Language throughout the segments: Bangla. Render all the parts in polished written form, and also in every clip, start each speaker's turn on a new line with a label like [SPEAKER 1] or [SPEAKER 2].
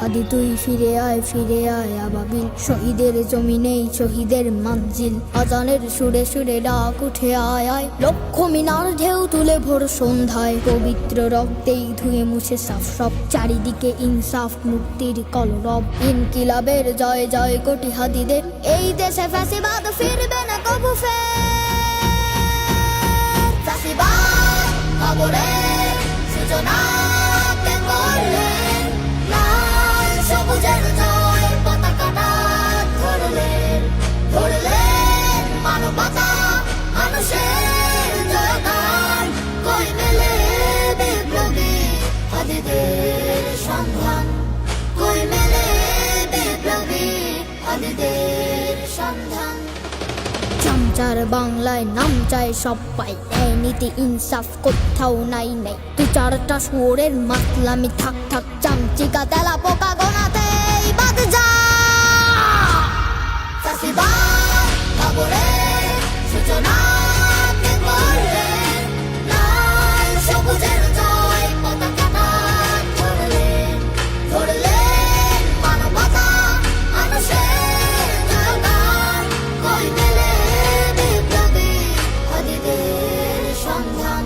[SPEAKER 1] হাদি তুই ফিরে আয় আবাবিল, শহীদের জমিনেই শহীদের মঞ্জিল। আজানের সুরে সুরে ডাক উঠে আয় আয়, লক্ষ মিনার ঢেউ তুলে ভোর সন্ধ্যায়। পবিত্র রক্তেই ধুয়ে মুছে সাফ সব, চারিদিকে ইনসাফ মুক্তির কলরব। ইনকিলাবের জয় জয় কোটি হাদিদের, এই দেশে ফ্যাসিবাদ ফিরবে না কবু ফের। ফ্যাসিবাদ কবরের সূচনা কে করলেন, লাল সবুজের জয় পতাকাটা ধরলেন। ধরলেন মানবতা মানুষের জয়গান, কই মেলে বিপ্লবী হাদিদের সন্ধান। কই মেলে বিপ্লবী হাদিদের সন্ধান। চামচার বাংলায় নাম চায় সব পাই, ন্যায় নীতি ইনসাফ কোথাও নাই নাই। দু চারটা শুয়োরের মাতলামি থাক থাক, চামচিকা তেলা পোকা গোনাতেই বাদ যা। ফ্যাসিবাদ কবরের সূচনা কে করলেন, লাল সবুজের জয় পতাকাটা ধরলেন। ধরলেন মানবতা মানুষের জয়গান, কই মেলে বিপ্লবী হাদিদের সন্ধান।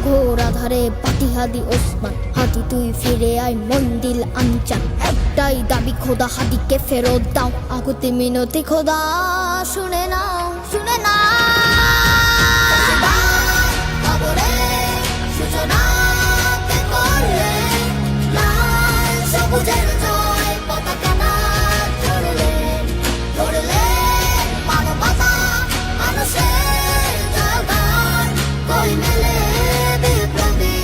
[SPEAKER 1] ঘোর আধারে পাতিহাদি ওসমান, হাদি তুই ফিরে আয় মন্দিল আনচান। একটাই দাবি খোদা, হাদিকে ফেরত দাও। আকুতি মিনতি খোদা শুনে নাও, শুনে নাও। সূচনা কে করলেন, লাল সবুজের জয় পতাকাটা ধরলেন। ধরলেন মানবতা মানুষের জয়গান, কই মেলে বিপ্লবী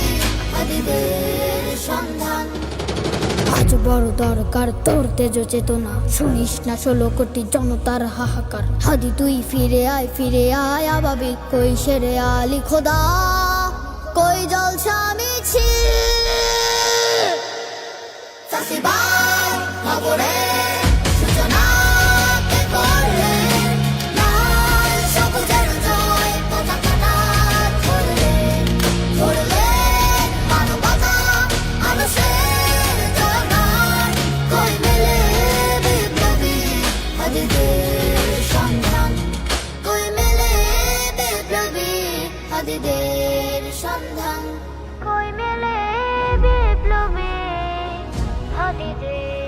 [SPEAKER 1] হাদিদের সন্ধান। আজ বড় দরকার তোর তেজ চেতনা, শুনিস না 16 কোটি জনতার হাহাকার। হাদি তুই ফিরে আয় আবাবিল, কই শেরে আলী খোদা, কই জলসা মিছিল। ফ্যাসিবাদ কবরের সূচনা কে করলেন, লাল সবুজের জয় পতাকাটা ধরলেন। ধরলেন মানবতা মানুষের জয়গান, কই মেলে বিপ্লবী হাদিদের সন্ধান। কই মেলে বিপ্লবী হাদিদের সন্ধান। কই মেলে বিপ্লবী হাদিদের